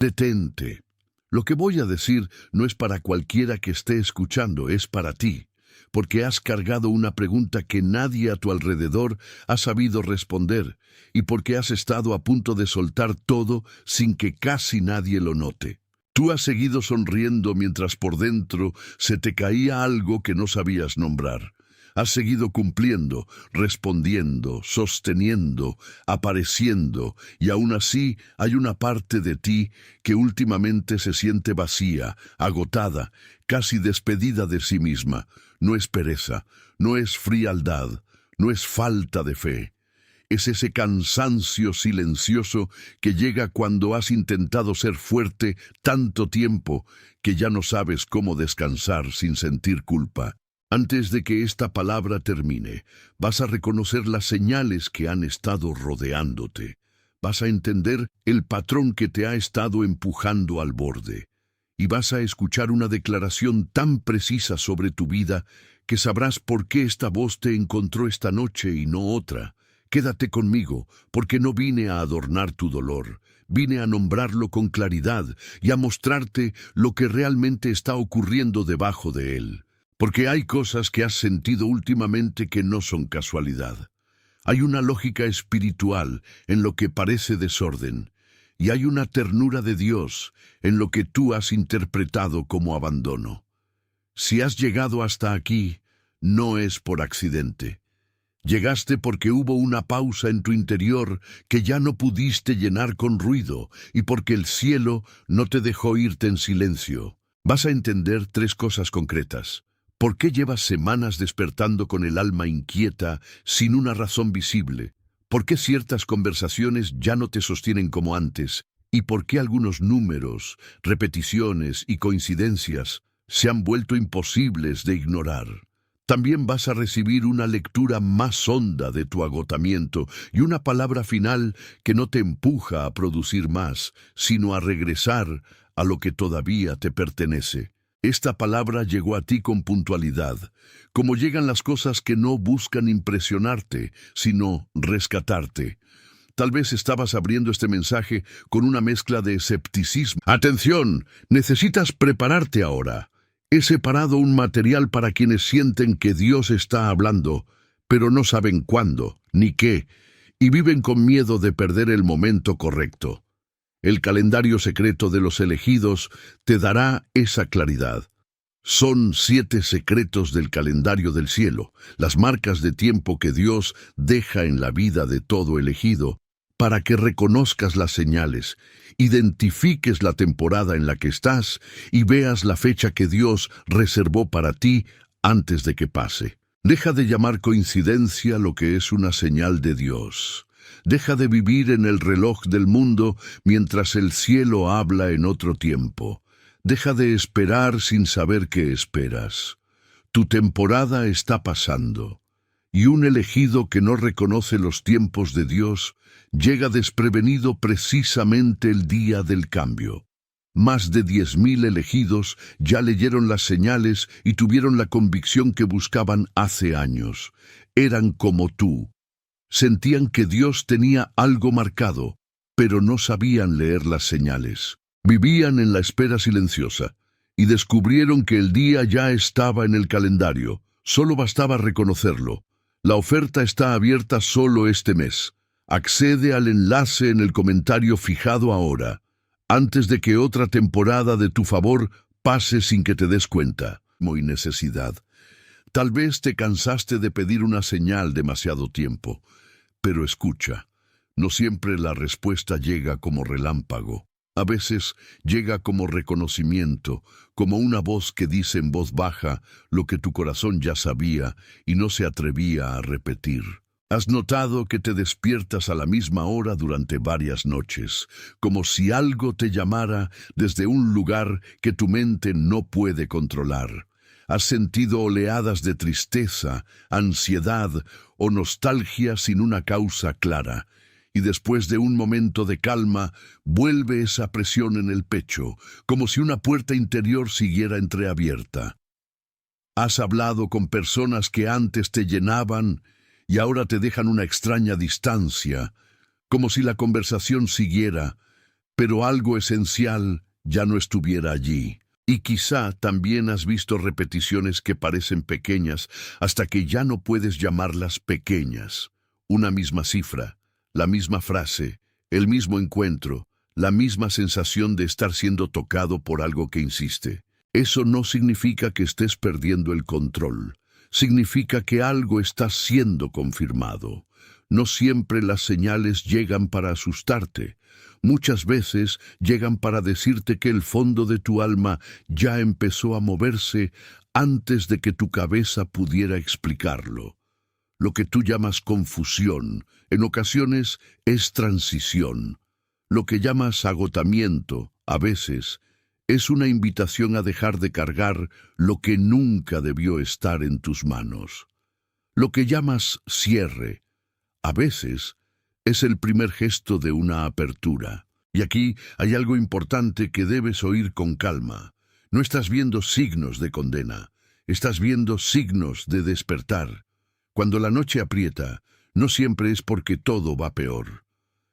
Detente. Lo que voy a decir no es para cualquiera que esté escuchando, es para ti, porque has cargado una pregunta que nadie a tu alrededor ha sabido responder, y porque has estado a punto de soltar todo sin que casi nadie lo note. Tú has seguido sonriendo mientras por dentro se te caía algo que no sabías nombrar. Has seguido cumpliendo, respondiendo, sosteniendo, apareciendo, y aún así hay una parte de ti que últimamente se siente vacía, agotada, casi despedida de sí misma. No es pereza, no es frialdad, no es falta de fe. Es ese cansancio silencioso que llega cuando has intentado ser fuerte tanto tiempo que ya no sabes cómo descansar sin sentir culpa. Antes de que esta palabra termine, vas a reconocer las señales que han estado rodeándote. Vas a entender el patrón que te ha estado empujando al borde. Y vas a escuchar una declaración tan precisa sobre tu vida que sabrás por qué esta voz te encontró esta noche y no otra. Quédate conmigo, porque no vine a adornar tu dolor. Vine a nombrarlo con claridad y a mostrarte lo que realmente está ocurriendo debajo de él. Porque hay cosas que has sentido últimamente que no son casualidad. Hay una lógica espiritual en lo que parece desorden, y hay una ternura de Dios en lo que tú has interpretado como abandono. Si has llegado hasta aquí, no es por accidente. Llegaste porque hubo una pausa en tu interior que ya no pudiste llenar con ruido, y porque el cielo no te dejó irte en silencio. Vas a entender 3 cosas concretas. ¿Por qué llevas semanas despertando con el alma inquieta, sin una razón visible? ¿Por qué ciertas conversaciones ya no te sostienen como antes? ¿Y por qué algunos números, repeticiones y coincidencias se han vuelto imposibles de ignorar? También vas a recibir una lectura más honda de tu agotamiento y una palabra final que no te empuja a producir más, sino a regresar a lo que todavía te pertenece. Esta palabra llegó a ti con puntualidad, como llegan las cosas que no buscan impresionarte, sino rescatarte. Tal vez estabas abriendo este mensaje con una mezcla de escepticismo. ¡Atención! Necesitas prepararte ahora. He separado un material para quienes sienten que Dios está hablando, pero no saben cuándo, ni qué, y viven con miedo de perder el momento correcto. El calendario secreto de los elegidos te dará esa claridad. Son 7 secretos del calendario del cielo, las marcas de tiempo que Dios deja en la vida de todo elegido, para que reconozcas las señales, identifiques la temporada en la que estás y veas la fecha que Dios reservó para ti antes de que pase. Deja de llamar coincidencia lo que es una señal de Dios. Deja de vivir en el reloj del mundo mientras el cielo habla en otro tiempo. Deja de esperar sin saber qué esperas. Tu temporada está pasando, y un elegido que no reconoce los tiempos de Dios llega desprevenido precisamente el día del cambio. Más de 10.000 elegidos ya leyeron las señales y tuvieron la convicción que buscaban hace años. Eran como tú. Sentían que Dios tenía algo marcado, pero no sabían leer las señales. Vivían en la espera silenciosa y descubrieron que el día ya estaba en el calendario. Solo bastaba reconocerlo. La oferta está abierta solo este mes. Accede al enlace en el comentario fijado ahora, antes de que otra temporada de tu favor pase sin que te des cuenta. Muy necesidad. Tal vez te cansaste de pedir una señal demasiado tiempo, pero escucha, no siempre la respuesta llega como relámpago. A veces llega como reconocimiento, como una voz que dice en voz baja lo que tu corazón ya sabía y no se atrevía a repetir. Has notado que te despiertas a la misma hora durante varias noches, como si algo te llamara desde un lugar que tu mente no puede controlar. Has sentido oleadas de tristeza, ansiedad o nostalgia sin una causa clara. Y después de un momento de calma, vuelve esa presión en el pecho, como si una puerta interior siguiera entreabierta. Has hablado con personas que antes te llenaban y ahora te dejan una extraña distancia, como si la conversación siguiera, pero algo esencial ya no estuviera allí. Y quizá también has visto repeticiones que parecen pequeñas hasta que ya no puedes llamarlas pequeñas. Una misma cifra, la misma frase, el mismo encuentro, la misma sensación de estar siendo tocado por algo que insiste. Eso no significa que estés perdiendo el control. Significa que algo está siendo confirmado. No siempre las señales llegan para asustarte. Muchas veces llegan para decirte que el fondo de tu alma ya empezó a moverse antes de que tu cabeza pudiera explicarlo. Lo que tú llamas confusión, en ocasiones es transición. Lo que llamas agotamiento, a veces, es una invitación a dejar de cargar lo que nunca debió estar en tus manos. Lo que llamas cierre, a veces, es el primer gesto de una apertura. Y aquí hay algo importante que debes oír con calma. No estás viendo signos de condena, estás viendo signos de despertar. Cuando la noche aprieta, no siempre es porque todo va peor.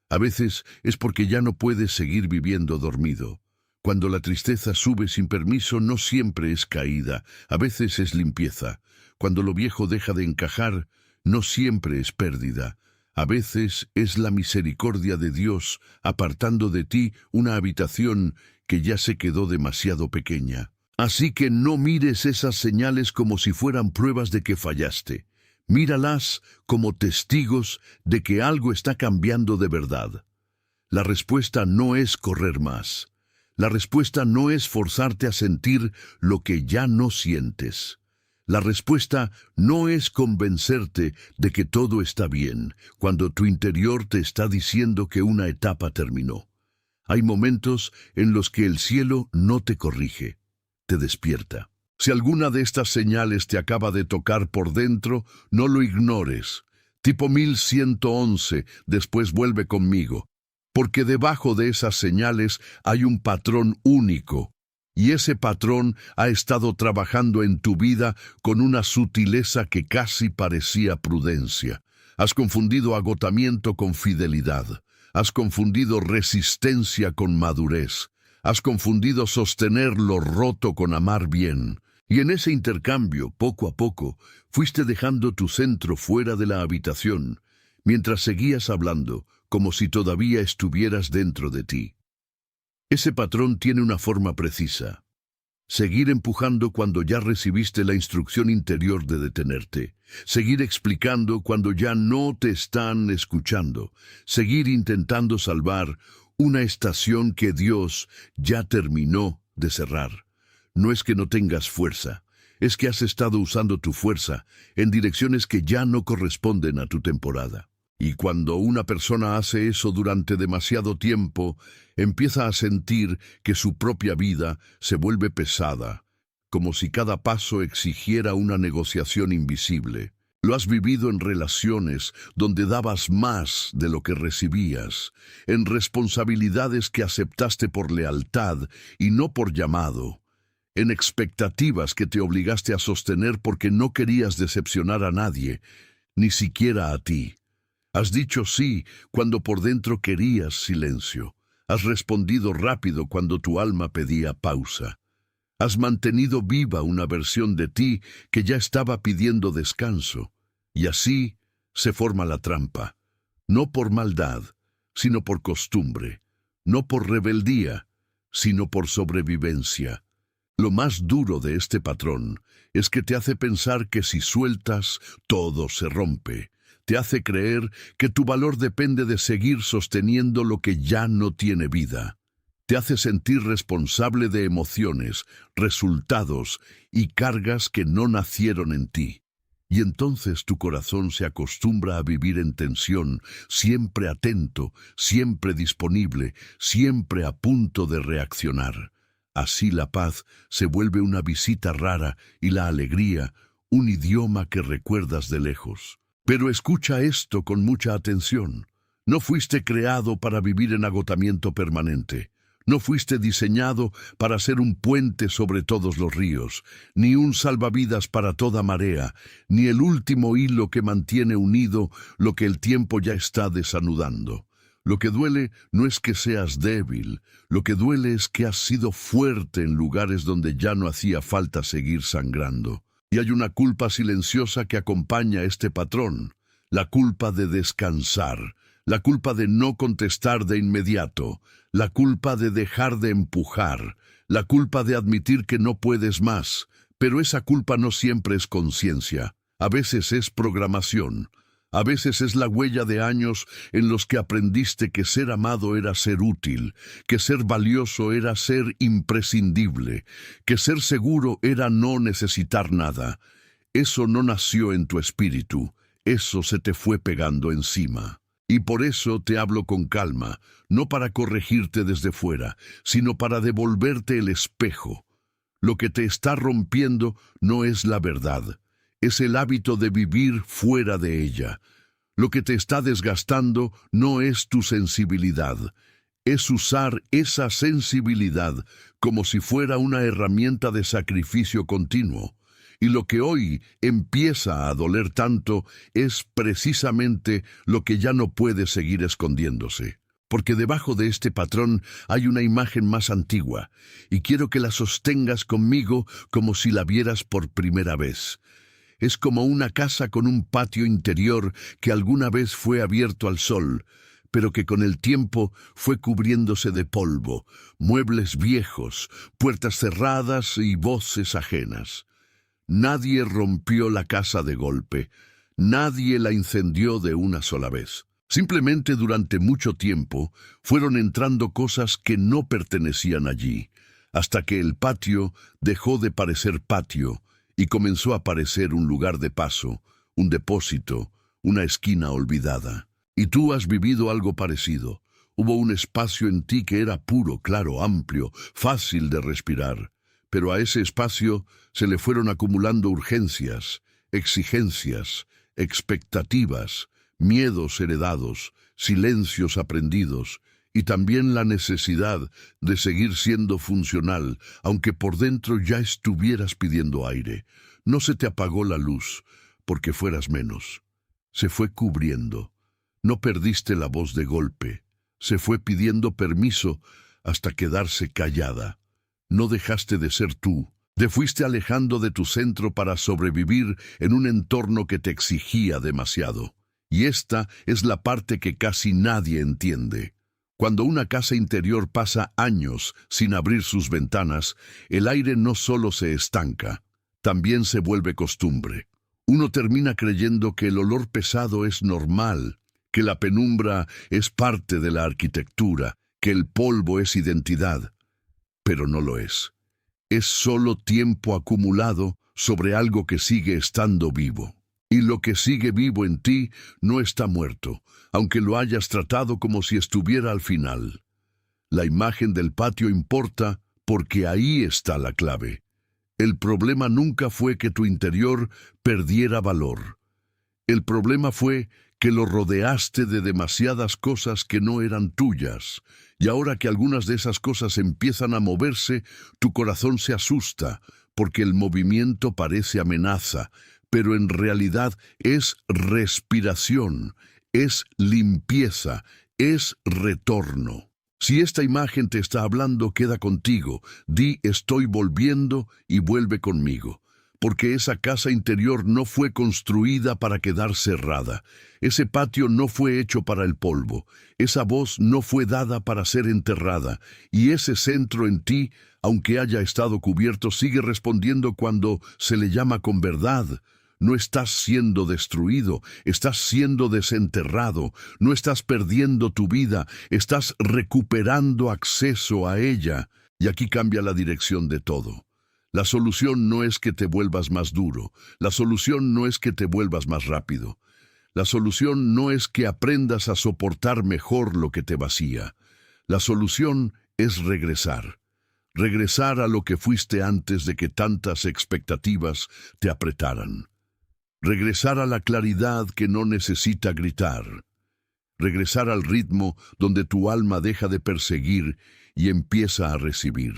A veces es porque ya no puedes seguir viviendo dormido. Cuando la tristeza sube sin permiso, no siempre es caída, a veces es limpieza. Cuando lo viejo deja de encajar, no siempre es pérdida. A veces es la misericordia de Dios apartando de ti una habitación que ya se quedó demasiado pequeña. Así que no mires esas señales como si fueran pruebas de que fallaste. Míralas como testigos de que algo está cambiando de verdad. La respuesta no es correr más. La respuesta no es forzarte a sentir lo que ya no sientes. La respuesta no es convencerte de que todo está bien, cuando tu interior te está diciendo que una etapa terminó. Hay momentos en los que el cielo no te corrige, te despierta. Si alguna de estas señales te acaba de tocar por dentro, no lo ignores. Tipo 1111, después vuelve conmigo. Porque debajo de esas señales hay un patrón único. Y ese patrón ha estado trabajando en tu vida con una sutileza que casi parecía prudencia. Has confundido agotamiento con fidelidad. Has confundido resistencia con madurez. Has confundido sostener lo roto con amar bien. Y en ese intercambio, poco a poco, fuiste dejando tu centro fuera de la habitación, mientras seguías hablando, como si todavía estuvieras dentro de ti. Ese patrón tiene una forma precisa. Seguir empujando cuando ya recibiste la instrucción interior de detenerte. Seguir explicando cuando ya no te están escuchando. Seguir intentando salvar una estación que Dios ya terminó de cerrar. No es que no tengas fuerza, es que has estado usando tu fuerza en direcciones que ya no corresponden a tu temporada. Y cuando una persona hace eso durante demasiado tiempo, empieza a sentir que su propia vida se vuelve pesada, como si cada paso exigiera una negociación invisible. Lo has vivido en relaciones donde dabas más de lo que recibías, en responsabilidades que aceptaste por lealtad y no por llamado, en expectativas que te obligaste a sostener porque no querías decepcionar a nadie, ni siquiera a ti. Has dicho sí cuando por dentro querías silencio. Has respondido rápido cuando tu alma pedía pausa. Has mantenido viva una versión de ti que ya estaba pidiendo descanso. Y así se forma la trampa. No por maldad, sino por costumbre. No por rebeldía, sino por sobrevivencia. Lo más duro de este patrón es que te hace pensar que si sueltas, todo se rompe. Te hace creer que tu valor depende de seguir sosteniendo lo que ya no tiene vida. Te hace sentir responsable de emociones, resultados y cargas que no nacieron en ti. Y entonces tu corazón se acostumbra a vivir en tensión, siempre atento, siempre disponible, siempre a punto de reaccionar. Así la paz se vuelve una visita rara y la alegría, un idioma que recuerdas de lejos. Pero escucha esto con mucha atención. No fuiste creado para vivir en agotamiento permanente. No fuiste diseñado para ser un puente sobre todos los ríos, ni un salvavidas para toda marea, ni el último hilo que mantiene unido lo que el tiempo ya está desanudando. Lo que duele no es que seas débil, lo que duele es que has sido fuerte en lugares donde ya no hacía falta seguir sangrando. Y hay una culpa silenciosa que acompaña este patrón, la culpa de descansar, la culpa de no contestar de inmediato, la culpa de dejar de empujar, la culpa de admitir que no puedes más. Pero esa culpa no siempre es conciencia, a veces es programación. A veces es la huella de años en los que aprendiste que ser amado era ser útil, que ser valioso era ser imprescindible, que ser seguro era no necesitar nada. Eso no nació en tu espíritu, eso se te fue pegando encima. Y por eso te hablo con calma, no para corregirte desde fuera, sino para devolverte el espejo. Lo que te está rompiendo no es la verdad. Es el hábito de vivir fuera de ella. Lo que te está desgastando no es tu sensibilidad, es usar esa sensibilidad como si fuera una herramienta de sacrificio continuo. Y lo que hoy empieza a doler tanto es precisamente lo que ya no puede seguir escondiéndose. Porque debajo de este patrón hay una imagen más antigua, y quiero que la sostengas conmigo como si la vieras por primera vez. Es como una casa con un patio interior que alguna vez fue abierto al sol, pero que con el tiempo fue cubriéndose de polvo, muebles viejos, puertas cerradas y voces ajenas. Nadie rompió la casa de golpe, nadie la incendió de una sola vez. Simplemente durante mucho tiempo fueron entrando cosas que no pertenecían allí, hasta que el patio dejó de parecer patio, y comenzó a parecer un lugar de paso, un depósito, una esquina olvidada. Y tú has vivido algo parecido. Hubo un espacio en ti que era puro, claro, amplio, fácil de respirar. Pero a ese espacio se le fueron acumulando urgencias, exigencias, expectativas, miedos heredados, silencios aprendidos, y también la necesidad de seguir siendo funcional, aunque por dentro ya estuvieras pidiendo aire. No se te apagó la luz porque fueras menos. Se fue cubriendo. No perdiste la voz de golpe. Se fue pidiendo permiso hasta quedarse callada. No dejaste de ser tú. Te fuiste alejando de tu centro para sobrevivir en un entorno que te exigía demasiado. Y esta es la parte que casi nadie entiende. Cuando una casa interior pasa años sin abrir sus ventanas, el aire no solo se estanca, también se vuelve costumbre. Uno termina creyendo que el olor pesado es normal, que la penumbra es parte de la arquitectura, que el polvo es identidad, pero no lo es. Es solo tiempo acumulado sobre algo que sigue estando vivo. Y lo que sigue vivo en ti no está muerto, aunque lo hayas tratado como si estuviera al final. La imagen del patio importa porque ahí está la clave. El problema nunca fue que tu interior perdiera valor. El problema fue que lo rodeaste de demasiadas cosas que no eran tuyas, y ahora que algunas de esas cosas empiezan a moverse, tu corazón se asusta, porque el movimiento parece amenaza, pero en realidad es respiración, es limpieza, es retorno. Si esta imagen te está hablando, queda contigo. Di, estoy volviendo y vuelve conmigo. Porque esa casa interior no fue construida para quedar cerrada. Ese patio no fue hecho para el polvo. Esa voz no fue dada para ser enterrada. Y ese centro en ti, aunque haya estado cubierto, sigue respondiendo cuando se le llama con verdad. No estás siendo destruido, estás siendo desenterrado, no estás perdiendo tu vida, estás recuperando acceso a ella. Y aquí cambia la dirección de todo. La solución no es que te vuelvas más duro, la solución no es que te vuelvas más rápido. La solución no es que aprendas a soportar mejor lo que te vacía. La solución es regresar. Regresar a lo que fuiste antes de que tantas expectativas te apretaran. Regresar a la claridad que no necesita gritar. Regresar al ritmo donde tu alma deja de perseguir y empieza a recibir.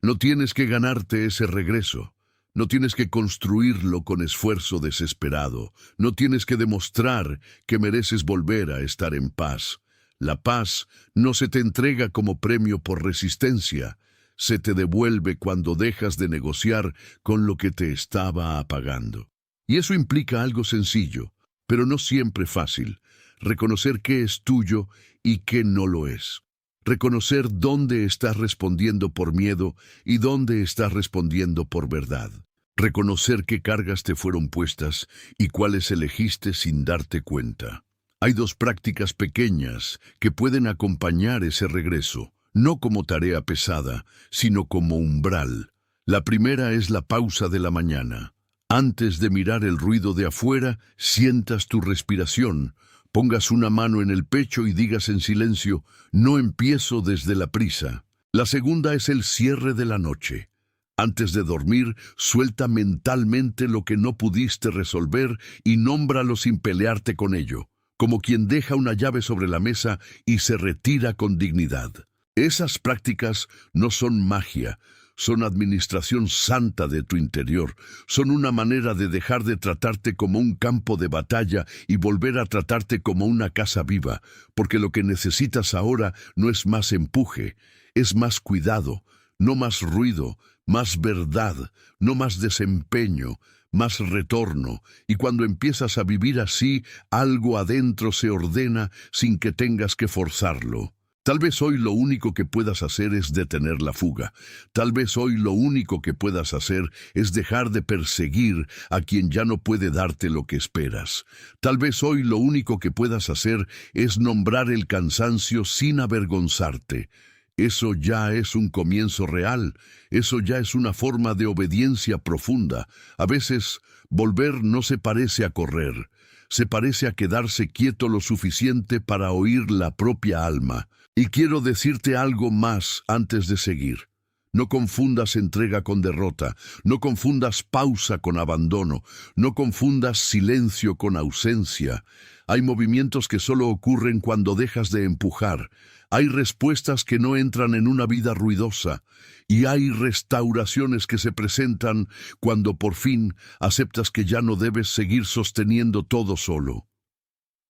No tienes que ganarte ese regreso. No tienes que construirlo con esfuerzo desesperado. No tienes que demostrar que mereces volver a estar en paz. La paz no se te entrega como premio por resistencia, se te devuelve cuando dejas de negociar con lo que te estaba apagando. Y eso implica algo sencillo, pero no siempre fácil: reconocer qué es tuyo y qué no lo es. Reconocer dónde estás respondiendo por miedo y dónde estás respondiendo por verdad. Reconocer qué cargas te fueron puestas y cuáles elegiste sin darte cuenta. Hay dos prácticas pequeñas que pueden acompañar ese regreso, no como tarea pesada, sino como umbral. La primera es la pausa de la mañana. Antes de mirar el ruido de afuera, sientas tu respiración, pongas una mano en el pecho y digas en silencio: no empiezo desde la prisa. La segunda es el cierre de la noche. Antes de dormir, suelta mentalmente lo que no pudiste resolver y nómbralo sin pelearte con ello, como quien deja una llave sobre la mesa y se retira con dignidad. Esas prácticas no son magia, son administración santa de tu interior, son una manera de dejar de tratarte como un campo de batalla y volver a tratarte como una casa viva, porque lo que necesitas ahora no es más empuje, es más cuidado, no más ruido, más verdad, no más desempeño, más retorno. Y cuando empiezas a vivir así, algo adentro se ordena sin que tengas que forzarlo. Tal vez hoy lo único que puedas hacer es detener la fuga. Tal vez hoy lo único que puedas hacer es dejar de perseguir a quien ya no puede darte lo que esperas. Tal vez hoy lo único que puedas hacer es nombrar el cansancio sin avergonzarte. Eso ya es un comienzo real, eso ya es una forma de obediencia profunda. A veces, volver no se parece a correr, se parece a quedarse quieto lo suficiente para oír la propia alma. Y quiero decirte algo más antes de seguir. No confundas entrega con derrota, no confundas pausa con abandono, no confundas silencio con ausencia. Hay movimientos que solo ocurren cuando dejas de empujar. Hay respuestas que no entran en una vida ruidosa. Y hay restauraciones que se presentan cuando por fin aceptas que ya no debes seguir sosteniendo todo solo.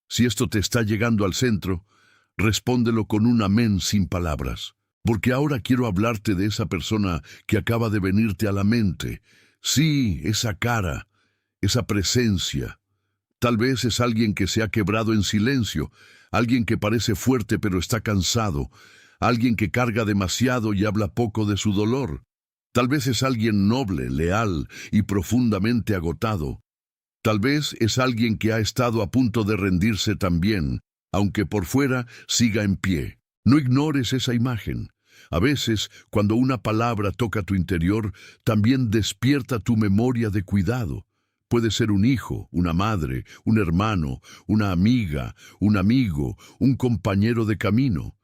Si esto te está llegando al centro, respóndelo con un amén sin palabras. Porque ahora quiero hablarte de esa persona que acaba de venirte a la mente. Sí, esa cara, esa presencia. Tal vez es alguien que se ha quebrado en silencio, alguien que parece fuerte pero está cansado, alguien que carga demasiado y habla poco de su dolor. Tal vez es alguien noble, leal y profundamente agotado. Tal vez es alguien que ha estado a punto de rendirse también, aunque por fuera siga en pie. No ignores esa imagen. A veces, cuando una palabra toca tu interior, también despierta tu memoria de cuidado. Puede ser un hijo, una madre, un hermano, una amiga, un amigo, un compañero de camino.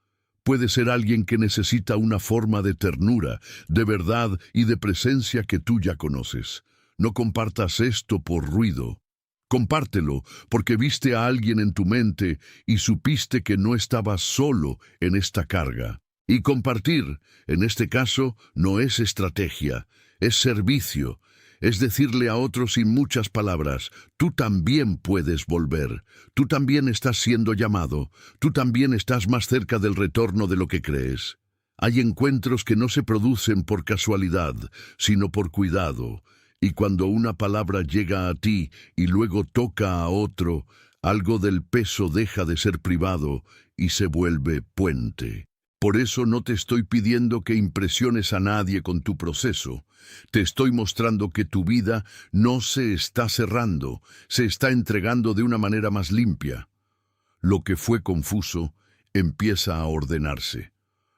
Puede ser alguien que necesita una forma de ternura, de verdad y de presencia que tú ya conoces. No compartas esto por ruido. Compártelo porque viste a alguien en tu mente y supiste que no estabas solo en esta carga. Y compartir, en este caso, no es estrategia, es servicio. Es decirle a otros sin muchas palabras: tú también puedes volver, tú también estás siendo llamado, tú también estás más cerca del retorno de lo que crees. Hay encuentros que no se producen por casualidad, sino por cuidado. Y cuando una palabra llega a ti y luego toca a otro, algo del peso deja de ser privado y se vuelve puente. Por eso no te estoy pidiendo que impresiones a nadie con tu proceso. Te estoy mostrando que tu vida no se está cerrando, se está entregando de una manera más limpia. Lo que fue confuso empieza a ordenarse.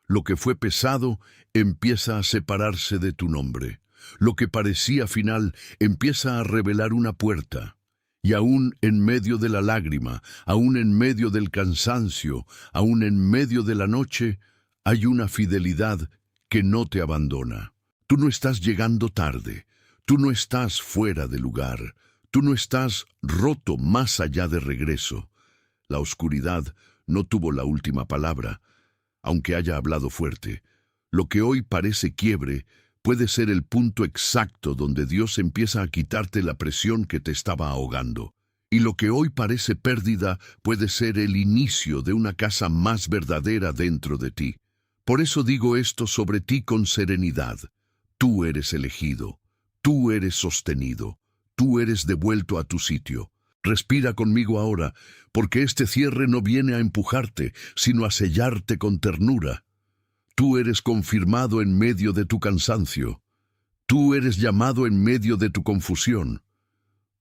Lo que fue pesado empieza a separarse de tu nombre. Lo que parecía final empieza a revelar una puerta. Y aún en medio de la lágrima, aún en medio del cansancio, aún en medio de la noche, hay una fidelidad que no te abandona. Tú no estás llegando tarde, tú no estás fuera de lugar, tú no estás roto más allá de regreso. La oscuridad no tuvo la última palabra, aunque haya hablado fuerte. Lo que hoy parece quiebre puede ser el punto exacto donde Dios empieza a quitarte la presión que te estaba ahogando. Y lo que hoy parece pérdida puede ser el inicio de una casa más verdadera dentro de ti. Por eso digo esto sobre ti con serenidad. Tú eres elegido, tú eres sostenido, tú eres devuelto a tu sitio. Respira conmigo ahora, porque este cierre no viene a empujarte, sino a sellarte con ternura. Tú eres confirmado en medio de tu cansancio. Tú eres llamado en medio de tu confusión.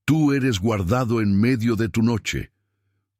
Tú eres guardado en medio de tu noche.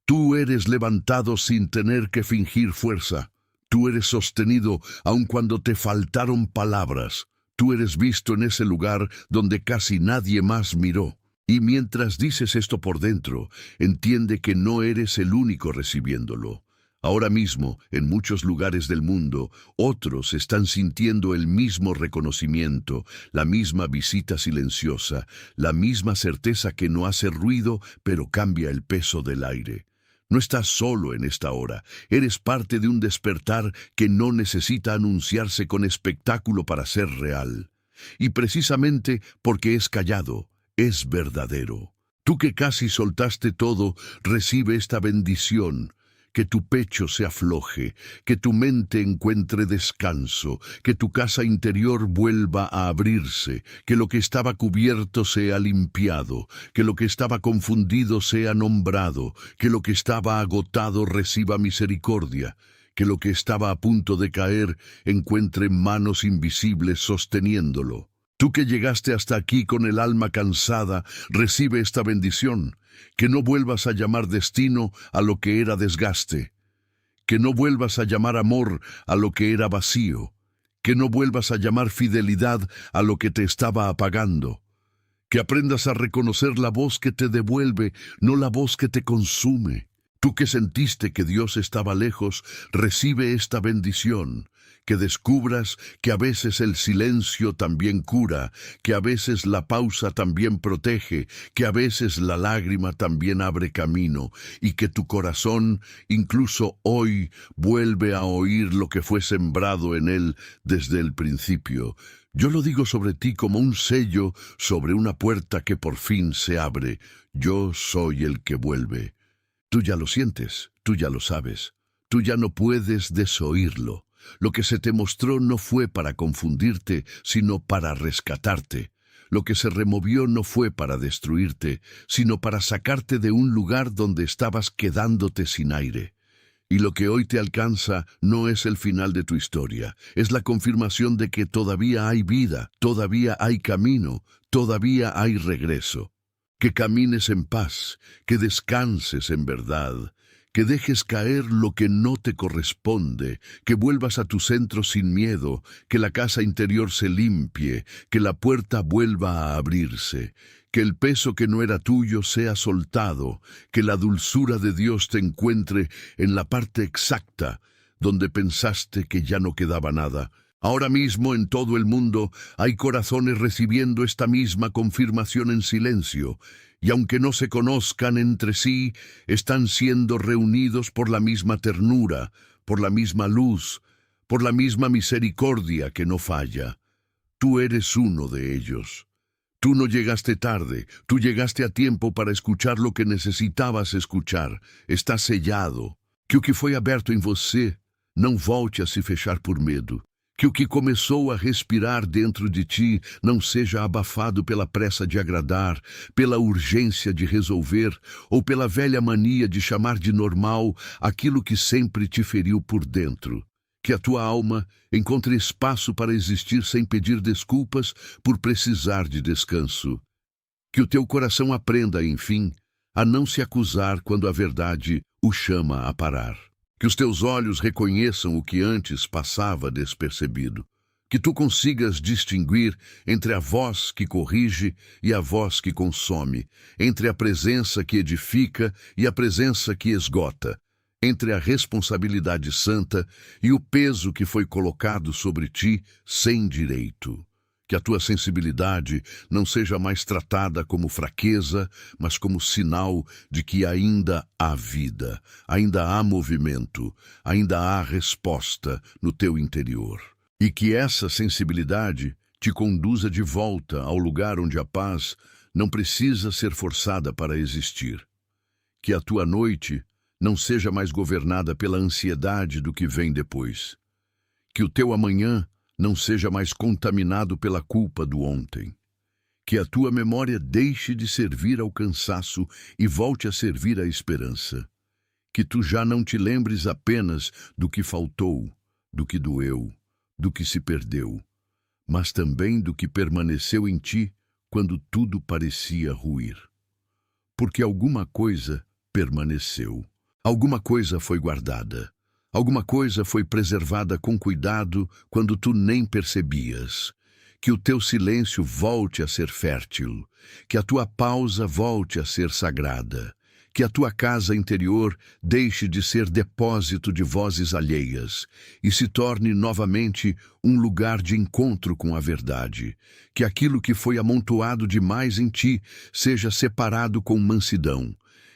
Tú eres levantado sin tener que fingir fuerza. Tú eres sostenido aun cuando te faltaron palabras. Tú eres visto en ese lugar donde casi nadie más miró. Y mientras dices esto por dentro, entiende que no eres el único recibiéndolo. Ahora mismo, en muchos lugares del mundo, otros están sintiendo el mismo reconocimiento, la misma visita silenciosa, la misma certeza que no hace ruido, pero cambia el peso del aire. No estás solo en esta hora, eres parte de un despertar que no necesita anunciarse con espectáculo para ser real. Y precisamente porque es callado, es verdadero. Tú que casi soltaste todo, recibe esta bendición. Que tu pecho se afloje, que tu mente encuentre descanso, que tu casa interior vuelva a abrirse, que lo que estaba cubierto sea limpiado, que lo que estaba confundido sea nombrado, que lo que estaba agotado reciba misericordia, que lo que estaba a punto de caer encuentre manos invisibles sosteniéndolo. Tú que llegaste hasta aquí con el alma cansada, recibe esta bendición. Que no vuelvas a llamar destino a lo que era desgaste. Que no vuelvas a llamar amor a lo que era vacío. Que no vuelvas a llamar fidelidad a lo que te estaba apagando. Que aprendas a reconocer la voz que te devuelve, no la voz que te consume. Tú que sentiste que Dios estaba lejos, recibe esta bendición. Que descubras que a veces el silencio también cura, que a veces la pausa también protege, que a veces la lágrima también abre camino, y que tu corazón, incluso hoy, vuelve a oír lo que fue sembrado en él desde el principio. Yo lo digo sobre ti como un sello sobre una puerta que por fin se abre. Yo soy el que vuelve. Tú ya lo sientes, tú ya lo sabes, tú ya no puedes desoírlo. Lo que se te mostró no fue para confundirte, sino para rescatarte. Lo que se removió no fue para destruirte, sino para sacarte de un lugar donde estabas quedándote sin aire. Y lo que hoy te alcanza no es el final de tu historia, es la confirmación de que todavía hay vida, todavía hay camino, todavía hay regreso. Que camines en paz, que descanses en verdad, que dejes caer lo que no te corresponde, que vuelvas a tu centro sin miedo, que la casa interior se limpie, que la puerta vuelva a abrirse, que el peso que no era tuyo sea soltado, que la dulzura de Dios te encuentre en la parte exacta donde pensaste que ya no quedaba nada. Ahora mismo en todo el mundo hay corazones recibiendo esta misma confirmación en silencio, y aunque no se conozcan entre sí, están siendo reunidos por la misma ternura, por la misma luz, por la misma misericordia que no falla. Tú eres uno de ellos. Tú no llegaste tarde, tú llegaste a tiempo para escuchar lo que necesitabas escuchar. Está sellado. Que o que foi aberto em você não volte a se fechar por medo. Que o que começou a respirar dentro de ti não seja abafado pela pressa de agradar, pela urgência de resolver ou pela velha mania de chamar de normal aquilo que sempre te feriu por dentro. Que a tua alma encontre espaço para existir sem pedir desculpas por precisar de descanso. Que o teu coração aprenda, enfim, a não se acusar quando a verdade o chama a parar. Que os teus olhos reconheçam o que antes passava despercebido. Que tu consigas distinguir entre a voz que corrige e a voz que consome, entre a presença que edifica e a presença que esgota, entre a responsabilidade santa e o peso que foi colocado sobre ti sem direito. Que a tua sensibilidade não seja mais tratada como fraqueza, mas como sinal de que ainda há vida, ainda há movimento, ainda há resposta no teu interior. E que essa sensibilidade te conduza de volta ao lugar onde a paz não precisa ser forçada para existir. Que a tua noite não seja mais governada pela ansiedade do que vem depois. Que o teu amanhã não seja mais contaminado pela culpa do ontem. Que a tua memória deixe de servir ao cansaço e volte a servir à esperança. Que tu já não te lembres apenas do que faltou, do que doeu, do que se perdeu, mas também do que permaneceu em ti quando tudo parecia ruir. Porque alguma coisa permaneceu, alguma coisa foi guardada, alguma coisa foi preservada com cuidado quando tu nem percebias. Que o teu silêncio volte a ser fértil, que a tua pausa volte a ser sagrada, que a tua casa interior deixe de ser depósito de vozes alheias e se torne novamente um lugar de encontro com a verdade, que aquilo que foi amontoado demais em ti seja separado com mansidão,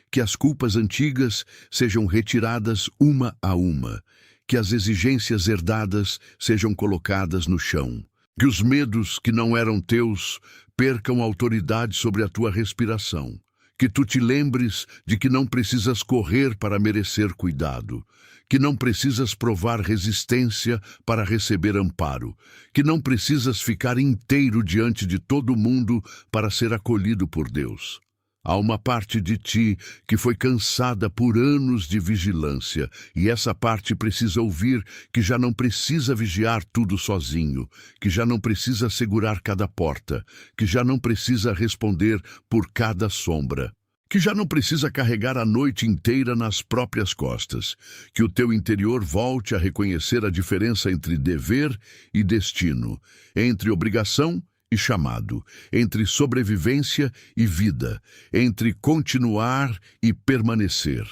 que as culpas antigas sejam retiradas uma a uma, que as exigências herdadas sejam colocadas no chão, que os medos que não eram teus percam autoridade sobre a tua respiração, que tu te lembres de que não precisas correr para merecer cuidado, que não precisas provar resistência para receber amparo, que não precisas ficar inteiro diante de todo mundo para ser acolhido por Deus. Há uma parte de ti que foi cansada por anos de vigilância, e essa parte precisa ouvir que já não precisa vigiar tudo sozinho, que já não precisa segurar cada porta, que já não precisa responder por cada sombra, que já não precisa carregar a noite inteira nas próprias costas, que o teu interior volte a reconhecer a diferença entre dever e destino, entre obrigação e chamado, entre sobrevivência e vida, entre continuar e permanecer.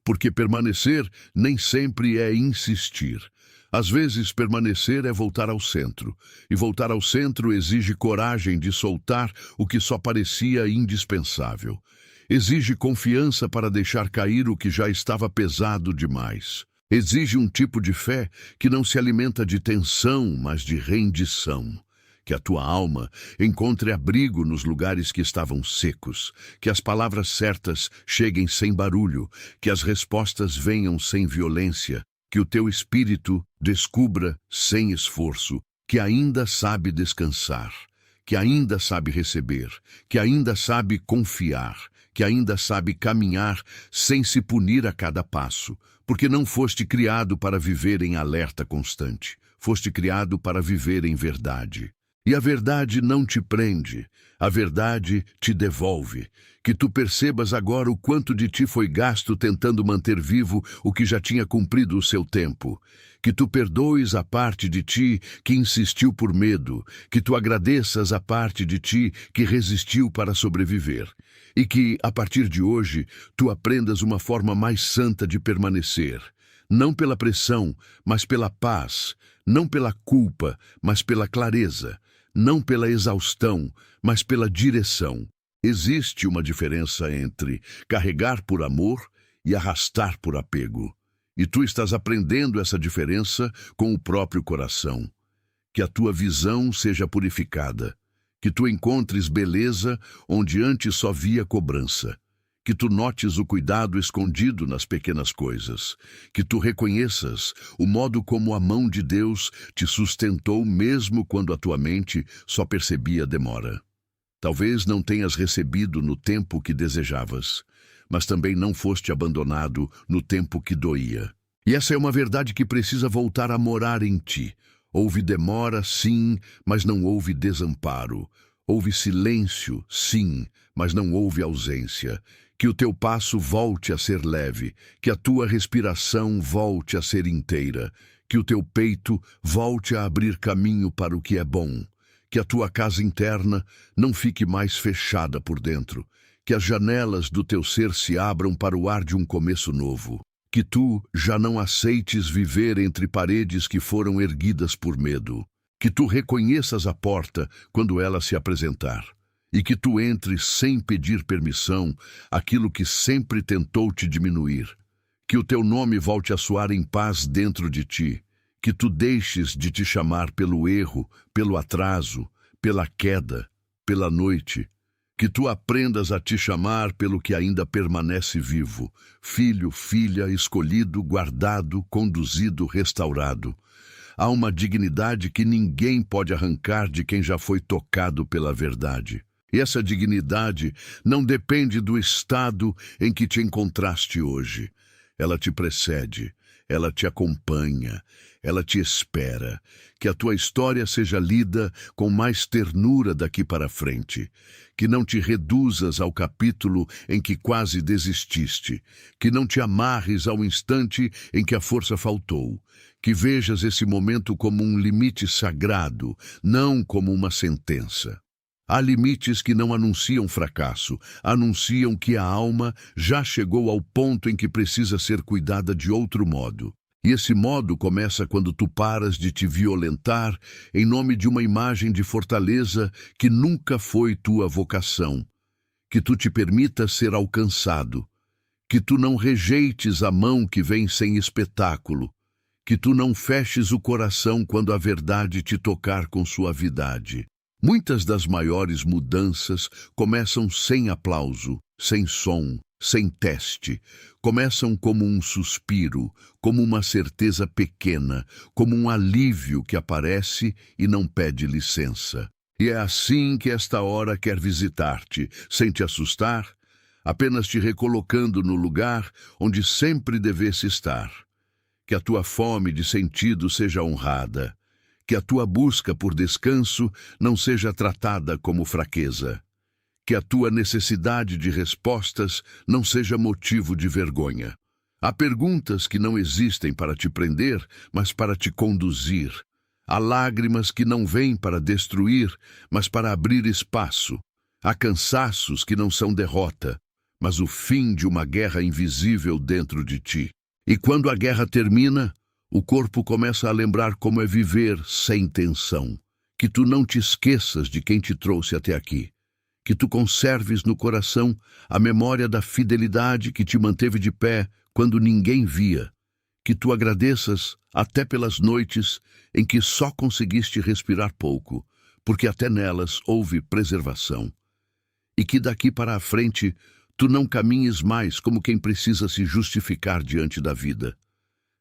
Porque permanecer nem sempre é insistir. Às vezes, permanecer é voltar ao centro, e voltar ao centro exige coragem de soltar o que só parecia indispensável. Exige confiança para deixar cair o que já estava pesado demais. Exige um tipo de fé que não se alimenta de tensão, mas de rendição. Que a tua alma encontre abrigo nos lugares que estavam secos, que as palavras certas cheguem sem barulho, que as respostas venham sem violência, que o teu espírito descubra sem esforço, que ainda sabe descansar, que ainda sabe receber, que ainda sabe confiar, que ainda sabe caminhar sem se punir a cada passo, porque não foste criado para viver em alerta constante, foste criado para viver em verdade. E a verdade não te prende, a verdade te devolve. Que tu percebas agora o quanto de ti foi gasto tentando manter vivo o que já tinha cumprido o seu tempo. Que tu perdoes a parte de ti que insistiu por medo, que tu agradeças a parte de ti que resistiu para sobreviver. E que, a partir de hoje, tu aprendas uma forma mais santa de permanecer. Não pela pressão, mas pela paz. Não pela culpa, mas pela clareza. Não pela exaustão, mas pela direção. Existe uma diferença entre carregar por amor e arrastar por apego. E tu estás aprendendo essa diferença com o próprio coração. Que a tua visão seja purificada. Que tu encontres beleza onde antes só via cobrança. Que tu notes o cuidado escondido nas pequenas coisas. Que tu reconheças o modo como a mão de Deus te sustentou mesmo quando a tua mente só percebia demora. Talvez não tenhas recebido no tempo que desejavas, mas também não foste abandonado no tempo que doía. E essa é uma verdade que precisa voltar a morar em ti. Houve demora, sim, mas não houve desamparo. Houve silêncio, sim, mas não houve ausência. Que o teu passo volte a ser leve, que a tua respiração volte a ser inteira, que o teu peito volte a abrir caminho para o que é bom, que a tua casa interna não fique mais fechada por dentro, que as janelas do teu ser se abram para o ar de um começo novo, que tu já não aceites viver entre paredes que foram erguidas por medo, que tu reconheças a porta quando ela se apresentar. E que tu entres sem pedir permissão aquilo que sempre tentou te diminuir. Que o teu nome volte a soar em paz dentro de ti. Que tu deixes de te chamar pelo erro, pelo atraso, pela queda, pela noite. Que tu aprendas a te chamar pelo que ainda permanece vivo, filho, filha, escolhido, guardado, conduzido, restaurado. Há uma dignidade que ninguém pode arrancar de quem já foi tocado pela verdade. E essa dignidade não depende do estado em que te encontraste hoje. Ela te precede, ela te acompanha, ela te espera. Que a tua história seja lida com mais ternura daqui para frente. Que não te reduzas ao capítulo em que quase desististe. Que não te amarres ao instante em que a força faltou. Que vejas esse momento como um limite sagrado, não como uma sentença. Há limites que não anunciam fracasso, anunciam que a alma já chegou ao ponto em que precisa ser cuidada de outro modo. E esse modo começa quando tu paras de te violentar em nome de uma imagem de fortaleza que nunca foi tua vocação. Que tu te permitas ser alcançado. Que tu não rejeites a mão que vem sem espetáculo. Que tu não feches o coração quando a verdade te tocar com suavidade. Muitas das maiores mudanças começam sem aplauso, sem som, sem teste. Começam como um suspiro, como uma certeza pequena, como um alívio que aparece e não pede licença. E é assim que esta hora quer visitar-te, sem te assustar, apenas te recolocando no lugar onde sempre devesse estar. Que a tua fome de sentido seja honrada. Que a tua busca por descanso não seja tratada como fraqueza. Que a tua necessidade de respostas não seja motivo de vergonha. Há perguntas que não existem para te prender, mas para te conduzir. Há lágrimas que não vêm para destruir, mas para abrir espaço. Há cansaços que não são derrota, mas o fim de uma guerra invisível dentro de ti. E quando a guerra termina, o corpo começa a lembrar como é viver sem tensão. Que tu não te esqueças de quem te trouxe até aqui. Que tu conserves no coração a memória da fidelidade que te manteve de pé quando ninguém via. Que tu agradeças até pelas noites em que só conseguiste respirar pouco, porque até nelas houve preservação. E que daqui para a frente tu não caminhes mais como quem precisa se justificar diante da vida.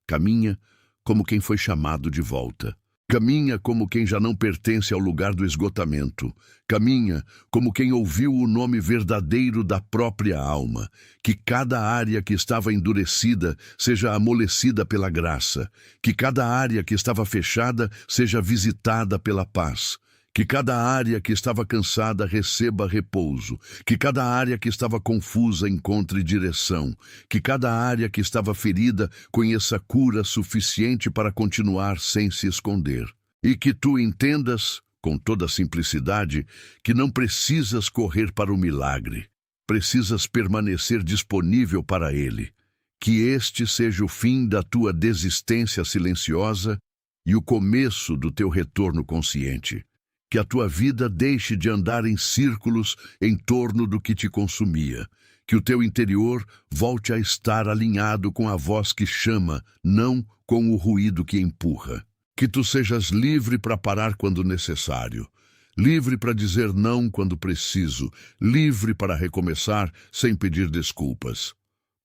Caminha como quem foi chamado de volta. Caminha como quem já não pertence ao lugar do esgotamento. Caminha como quem ouviu o nome verdadeiro da própria alma. Que cada área que estava endurecida seja amolecida pela graça. Que cada área que estava fechada seja visitada pela paz. Que cada área que estava cansada receba repouso. Que cada área que estava confusa encontre direção. Que cada área que estava ferida conheça cura suficiente para continuar sem se esconder. E que tu entendas, com toda simplicidade, que não precisas correr para o milagre. Precisas permanecer disponível para ele. Que este seja o fim da tua desistência silenciosa e o começo do teu retorno consciente. Que a tua vida deixe de andar em círculos em torno do que te consumia. Que o teu interior volte a estar alinhado com a voz que chama, não com o ruído que empurra. Que tu sejas livre para parar quando necessário. Livre para dizer não quando preciso. Livre para recomeçar sem pedir desculpas.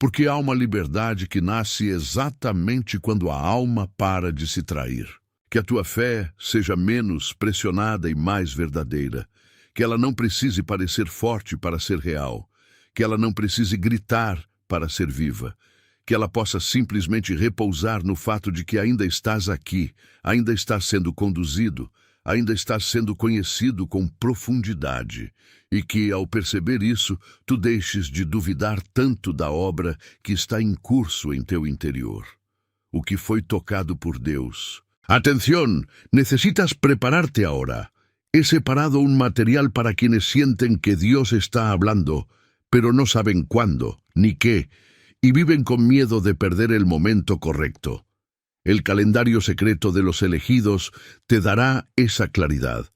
Porque há uma liberdade que nasce exatamente quando a alma para de se trair. Que a tua fé seja menos pressionada e mais verdadeira. Que ela não precise parecer forte para ser real. Que ela não precise gritar para ser viva. Que ela possa simplesmente repousar no fato de que ainda estás aqui, ainda estás sendo conduzido, ainda estás sendo conhecido com profundidade. E que, ao perceber isso, tu deixes de duvidar tanto da obra que está em curso em teu interior. O que foi tocado por Deus. Atención, necesitas prepararte ahora. He separado un material para quienes sienten que Dios está hablando, pero no saben cuándo, ni qué, y viven con miedo de perder el momento correcto. El calendario secreto de los elegidos te dará esa claridad.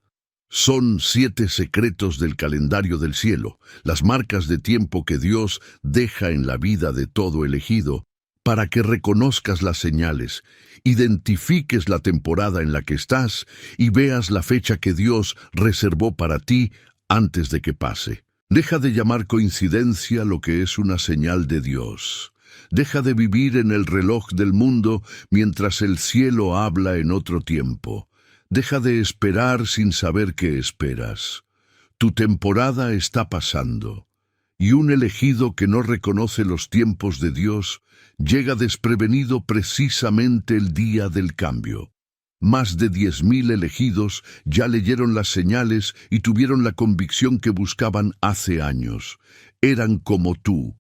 Son 7 secretos del calendario del cielo, las marcas de tiempo que Dios deja en la vida de todo elegido, para que reconozcas las señales, identifiques la temporada en la que estás y veas la fecha que Dios reservó para ti antes de que pase. Deja de llamar coincidencia lo que es una señal de Dios. Deja de vivir en el reloj del mundo mientras el cielo habla en otro tiempo. Deja de esperar sin saber qué esperas. Tu temporada está pasando, y un elegido que no reconoce los tiempos de Dios llega desprevenido precisamente el día del cambio. Más de 10.000 elegidos ya leyeron las señales y tuvieron la convicción que buscaban hace años. Eran como tú.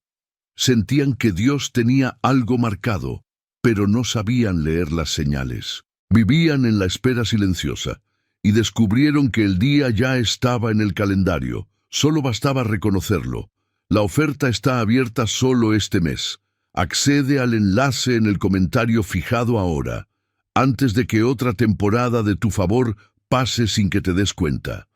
Sentían que Dios tenía algo marcado, pero no sabían leer las señales. Vivían en la espera silenciosa y descubrieron que el día ya estaba en el calendario. Solo bastaba reconocerlo. La oferta está abierta solo este mes. Accede al enlace en el comentario fijado ahora, antes de que otra temporada de tu favor pase sin que te des cuenta.